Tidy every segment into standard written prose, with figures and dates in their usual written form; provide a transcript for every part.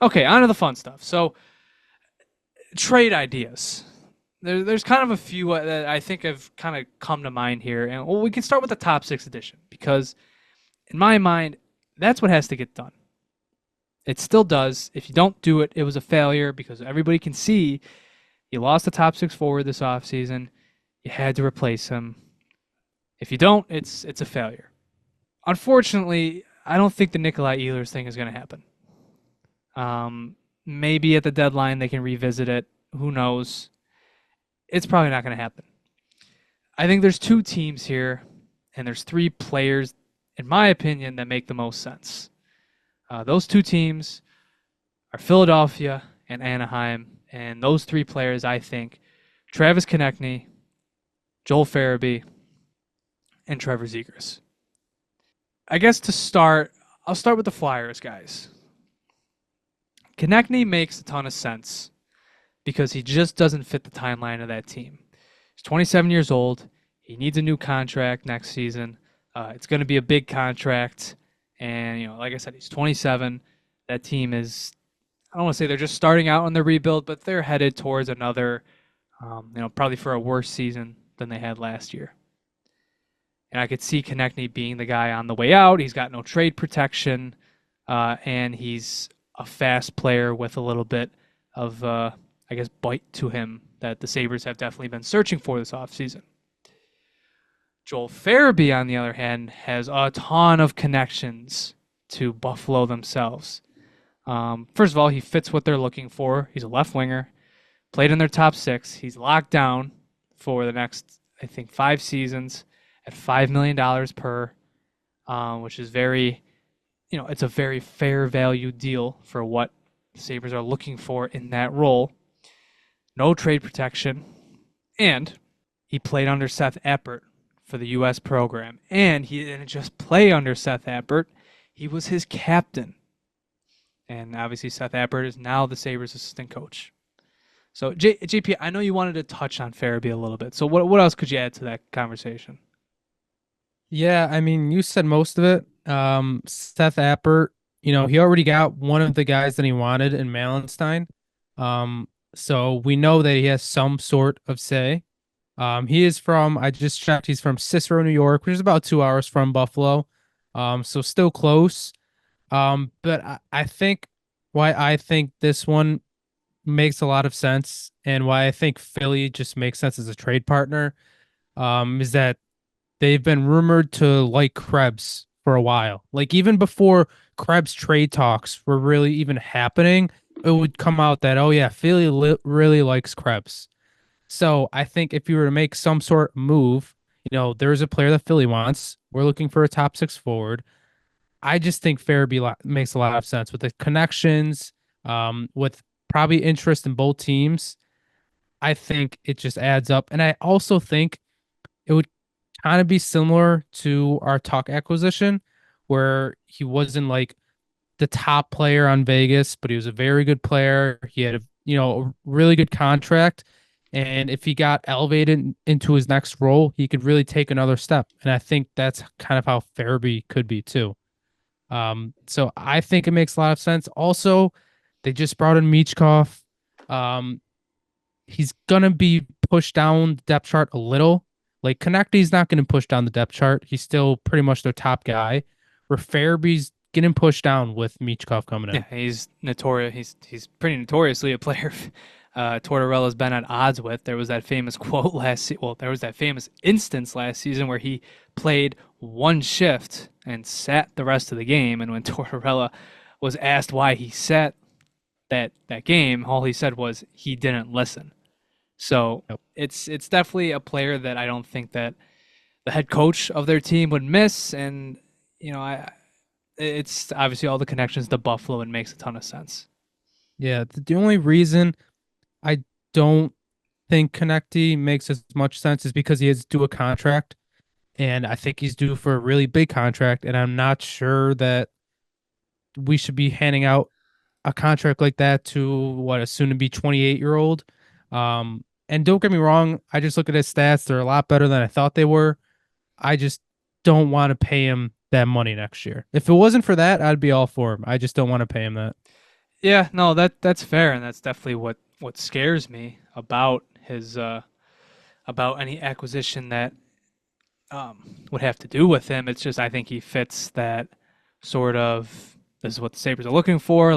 Okay, on to the fun stuff. So, trade ideas. There's kind of a few that I think have kind of come to mind here. And well, we can start with the top six edition because, in my mind, that's what has to get done. It still does. If you don't do it, it was a failure because everybody can see you lost the top six forward this offseason. You had to replace him. If you don't, it's a failure. Unfortunately, I don't think the Nikolai Ehlers thing is going to happen. Maybe at the deadline they can revisit it. Who knows? It's probably not going to happen. I think there's two teams here, and there's three players, in my opinion, that make the most sense. Those two teams are Philadelphia and Anaheim, and those three players, I think, Travis Konechny, Joel Farabee, and Trevor Zegras. I guess to start, I'll start with the Flyers, guys. Konechny makes a ton of sense because he just doesn't fit the timeline of that team. He's 27 years old. He needs a new contract next season. It's going to be a big contract. And, like I said, he's 27. That team is, I don't want to say they're just starting out on the rebuild, but they're headed towards another, probably for a worse season than they had last year. And I could see Konechny being the guy on the way out. He's got no trade protection, and he's a fast player with a little bit of, bite to him that the Sabres have definitely been searching for this offseason. Joel Farabee, on the other hand, has a ton of connections to Buffalo themselves. First of all, he fits what they're looking for. He's a left winger, played in their top six. He's locked down for the next, I think, 5 seasons at $5 million per, which is very, it's a very fair value deal for what the Sabres are looking for in that role. No trade protection, and he played under Seth Appert for the U.S. program, and he didn't just play under Seth Appert, he was his captain. And obviously Seth Appert is now the Sabres assistant coach. So JP, I know you wanted to touch on Farabee a little bit. So what else could you add to that conversation? Yeah, I mean, you said most of it. Seth Appert, he already got one of the guys that he wanted in Malenstein. So we know that he has some sort of say. He is from, I just checked, he's from Cicero, New York, which is about 2 hours from Buffalo. So still close. But I think why I think this one makes a lot of sense and why I think Philly just makes sense as a trade partner, is that they've been rumored to like Krebs for a while. Like even before Krebs trade talks were really even happening, it would come out that, oh yeah, Philly really likes Krebs. So I think if you were to make some sort of move, there's a player that Philly wants. We're looking for a top six forward. I just think Farabee makes a lot of sense with the connections, with probably interest in both teams. I think it just adds up. And I also think it would kind of be similar to our Tuck acquisition, where he wasn't like the top player on Vegas, but he was a very good player. He had a really good contract. And if he got elevated into his next role, he could really take another step. And I think that's kind of how Farabee could be too. So I think it makes a lot of sense. Also, they just brought in Michkov. Um, he's gonna be pushed down the depth chart a little. Like Konechny's not gonna push down the depth chart. He's still pretty much their top guy. Where Farabee's getting pushed down with Michkov coming Yeah, in. he's notorious. He's pretty notoriously a player Tortorella's been at odds with. There was that famous quote there was that famous instance last season where he played one shift and sat the rest of the game. And when Tortorella was asked why he sat that game, all he said was he didn't listen. So Yep. it's definitely a player that I don't think that the head coach of their team would miss. And I it's obviously all the connections to Buffalo and makes a ton of sense. Yeah, the only reason I don't think Konechny makes as much sense is because he is due a contract, and I think he's due for a really big contract, and I'm not sure that we should be handing out a contract like that to what a soon to be 28-year-old. And don't get me wrong, I just look at his stats; they're a lot better than I thought they were. I just don't want to pay him that money next year. If it wasn't for that, I'd be all for him. I just don't want to pay him that. Yeah, no, that's fair, and that's definitely what scares me about his about any acquisition that would have to do with him. It's just I think he fits that sort of this is what the Sabres are looking for.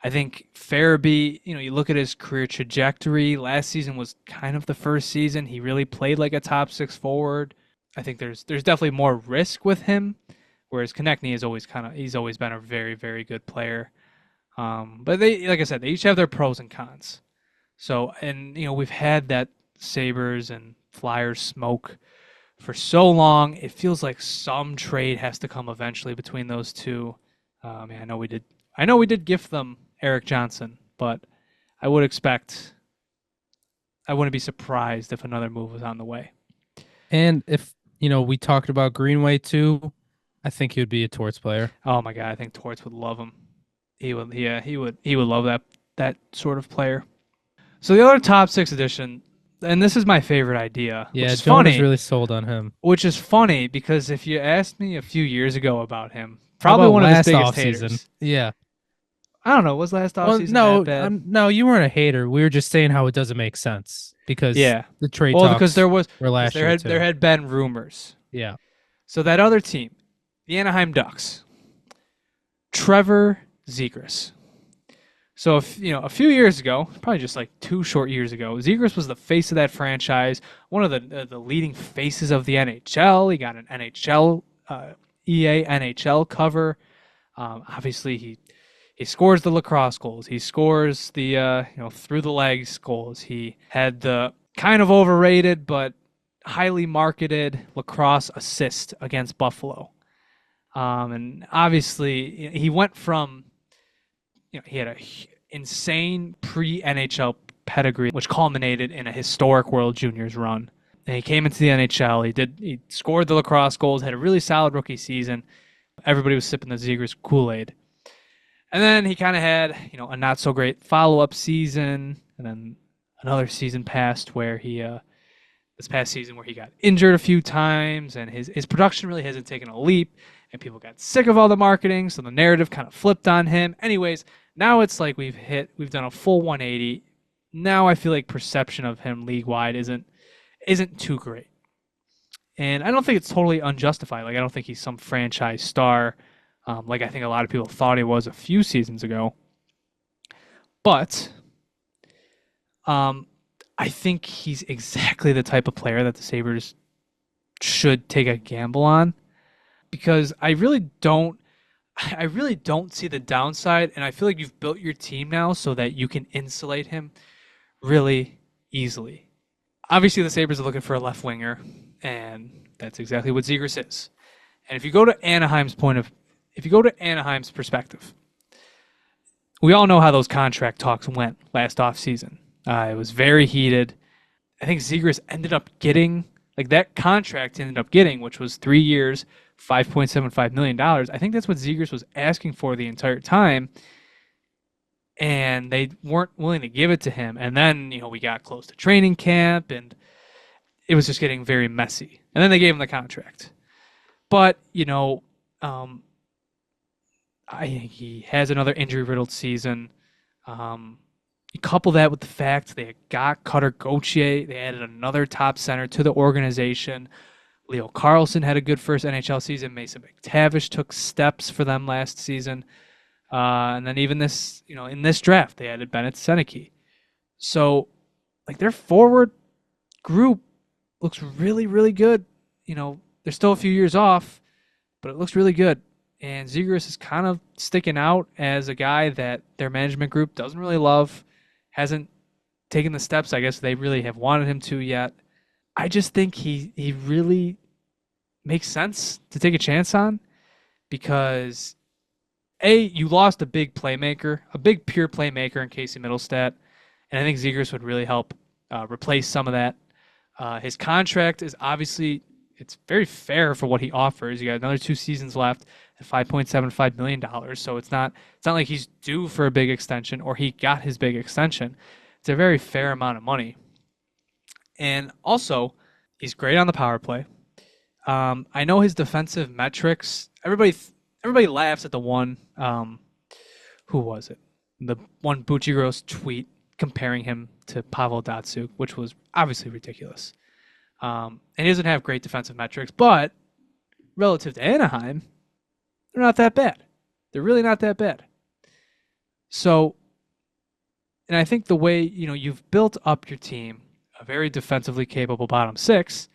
I think Farabee, you look at his career trajectory. Last season was kind of the first season he really played like a top six forward. I think there's definitely more risk with him, whereas Konechny is always he's always been a very very good player. But they, like I said, they each have their pros and cons. So, and we've had that Sabres and Flyers smoke for so long. It feels like some trade has to come eventually between those two. Man, I know we did. I know we did gift them Eric Johnson, but I would expect. I wouldn't be surprised if another move was on the way. And if, we talked about Greenway too, I think he would be a Torts player. Oh my god, I think Torts would love him. He would. Yeah, he would. He would love that sort of player. So the other top six edition, and this is my favorite idea, which Yeah, is Jonah's funny. really sold on him. Which is funny because if you asked me a few years ago about him, How probably about one of his last biggest offseason? haters. Yeah. I don't know. Was last Well, offseason that no, bad? no, you weren't a hater. We were just saying how it doesn't make sense because Yeah. the trade Well, because talks there was were because last there year had there too. had been rumors. Yeah. So that other team, the Anaheim Ducks, Trevor Zegras. So if, a few years ago, probably just like 2 short years ago, Zegras was the face of that franchise, one of the leading faces of the NHL. He got an NHL EA NHL cover. Obviously, he scores the lacrosse goals. He scores the through the legs goals. He had the kind of overrated but highly marketed lacrosse assist against Buffalo. And obviously, he went from he had a insane pre NHL pedigree, which culminated in a historic World Juniors run. And he came into the NHL. He scored the lacrosse goals. Had a really solid rookie season. Everybody was sipping the Zegers Kool-Aid. And then he kind of had, a not so great follow-up season, and then another season passed where this past season where he got injured a few times, and his production really hasn't taken a leap, and people got sick of all the marketing, so the narrative kind of flipped on him. Anyways, now it's like we've done a full 180. Now I feel like perception of him league wide isn't too great, and I don't think it's totally unjustified. Like I don't think he's some franchise star, like I think a lot of people thought he was a few seasons ago. But I think he's exactly the type of player that the Sabres should take a gamble on because I really don't see the downside, and I feel like you've built your team now so that you can insulate him really easily. Obviously, the Sabres are looking for a left winger, and that's exactly what Zegers is. And if you go to Anaheim's perspective, we all know how those contract talks went last offseason. It was very heated. I think Zegers ended up getting like that contract ended up getting, which was 3 years, $5.75 million. I think that's what Zegers was asking for the entire time, and they weren't willing to give it to him. And then we got close to training camp, and it was just getting very messy. And then they gave him the contract, but um, he has another injury-riddled season. You couple that with the fact they got Cutter Gauthier, they added another top center to the organization. Leo Carlson had a good first NHL season. Mason McTavish took steps for them last season, and then even in this draft they added Bennett Seneke. So, like their forward group looks really, really good. They're still a few years off, but it looks really good. And Zegras is kind of sticking out as a guy that their management group doesn't really love, hasn't taken the steps I guess they really have wanted him to yet. I just think he really makes sense to take a chance on because you lost a big playmaker, a big pure playmaker in Casey Middlestat, and I think Zegras would really help replace some of that. His contract is obviously it's very fair for what he offers. You got another 2 seasons left at $5.75 million, so it's not like he's due for a big extension or he got his big extension. It's a very fair amount of money, and also he's great on the power play. I know his defensive metrics. Everybody laughs at the one. Who was it? The one Bucci tweet comparing him to Pavel Datsyuk, which was obviously ridiculous. And he doesn't have great defensive metrics, but relative to Anaheim, they're not that bad. They're really not that bad. So, and I think the way, you've built up your team, a very defensively capable bottom six,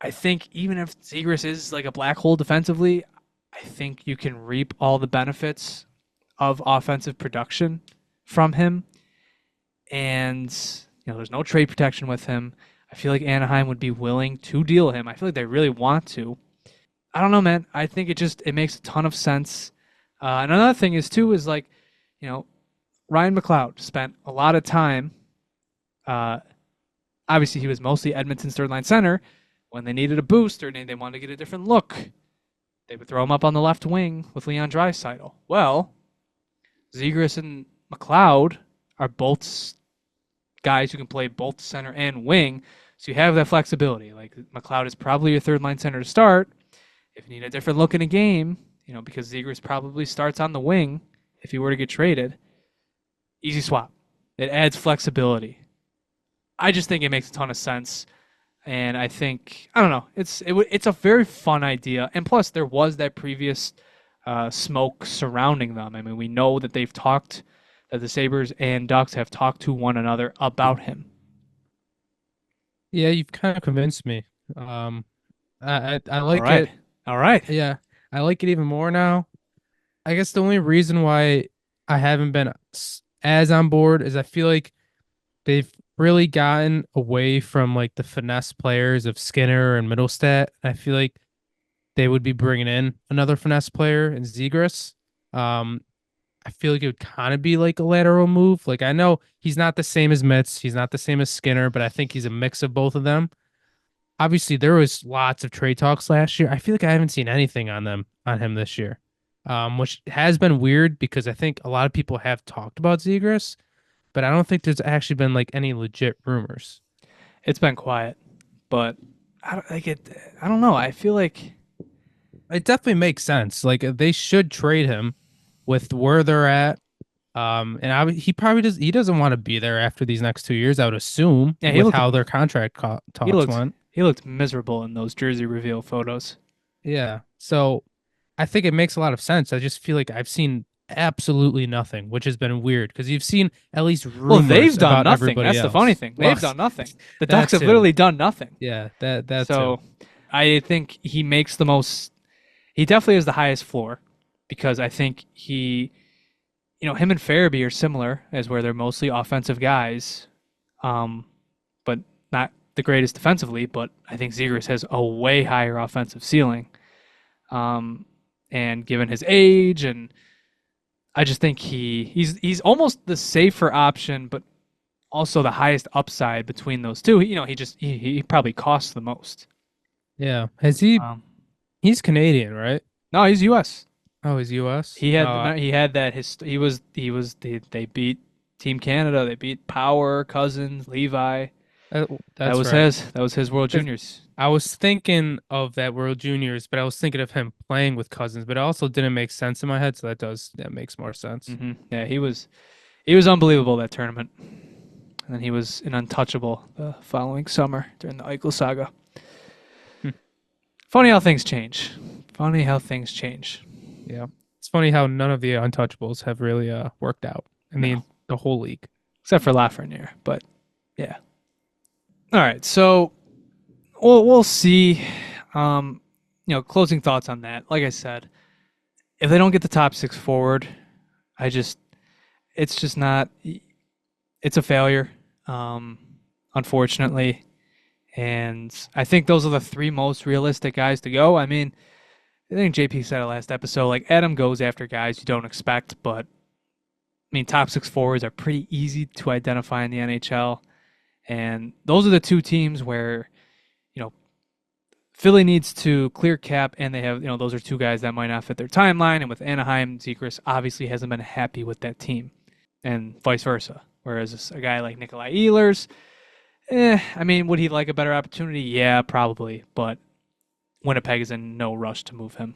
I think even if Zegras is like a black hole defensively, I think you can reap all the benefits of offensive production from him. And, there's no trade protection with him. I feel like Anaheim would be willing to deal him. I feel like they really want to. I don't know, man. I think it makes a ton of sense. And another thing is like, you know, Ryan McLeod spent a lot of time. Uh, Obviously, he was mostly Edmonton's third line center. When they needed a boost or they wanted to get a different look, they would throw him up on the left wing with Leon Draisaitl. Well, Zegras and McLeod are both guys who can play both center and wing, so you have that flexibility. Like McLeod is probably your third line center to start. If you need a different look in a game, because Zegras probably starts on the wing if he were to get traded, easy swap. It adds flexibility. I just think it makes a ton of sense. And I think, I don't know, it's a very fun idea. And plus, there was that previous smoke surrounding them. I mean, we know that that the Sabres and Ducks have talked to one another about him. Yeah, you've kind of convinced me. I All like right. it. All right. Yeah, I like it even more now. I guess the only reason why I haven't been as on board is I feel like they've really gotten away from like the finesse players of Skinner and Middlestat. I feel like they would be bringing in another finesse player in Zegras. Um, I feel like it would kind of be like a lateral move. Like I know he's not the same as Mitz, he's not the same as Skinner, but I think he's a mix of both of them. Obviously, there was lots of trade talks last year. I feel like I haven't seen anything on him this year, which has been weird because I think a lot of people have talked about Zegras, but I don't think there's actually been like any legit rumors. It's been quiet, but I don't like it. I don't know. I feel like It definitely makes sense. Like they should trade him with where they're at. He probably does. He doesn't want to be there after these next 2 years. I would assume yeah, with how their contract he talks looked went. he looked miserable in those jersey reveal photos. Yeah. So I think it makes a lot of sense. I just feel like I've seen absolutely nothing, which has been weird because you've seen at least Well, they've rumors done about nothing. everybody That's the funny else. thing. Well, They've done nothing. The that Ducks have too. literally done nothing. Yeah, that too. So I think he makes the most. He definitely has the highest floor because I think him and Farabee are similar as where they're mostly offensive guys, but not the greatest defensively. But I think Zegras has a way higher offensive ceiling. And given his age, and I just think he's almost the safer option, but also the highest upside between those two. He probably costs the most. Yeah. Has he? Um, He's Canadian, right? no, he's U.S. Oh, he's U.S. He had that. They beat Team Canada. They beat Power, Cousins, Levi. That's right. That was his World 'Cause Juniors. I was thinking of that World Juniors, but I was thinking of him playing with Cousins, but it also didn't make sense in my head, so that makes more sense. Yeah, he was unbelievable that tournament, and then he was an untouchable the following summer during the Eichel saga. Hmm. Funny how things change. Funny how things change. Yeah. It's funny how none of the untouchables have really worked out in No, the whole league. except for Lafreniere, but yeah. All right, so we'll see. Closing thoughts on that. Like I said, if they don't get the top six forward, it's just not. It's a failure, unfortunately. And I think those are the three most realistic guys to go. I mean, I think JP said it last episode. Like Adam goes after guys you don't expect, but I mean, top six forwards are pretty easy to identify in the NHL. And those are the two teams where, Philly needs to clear cap, and they have, those are two guys that might not fit their timeline. And with Anaheim, Zegras obviously hasn't been happy with that team, and vice versa. Whereas a guy like Nikolai Ehlers, I mean, would he like a better opportunity? Yeah, probably. But Winnipeg is in no rush to move him.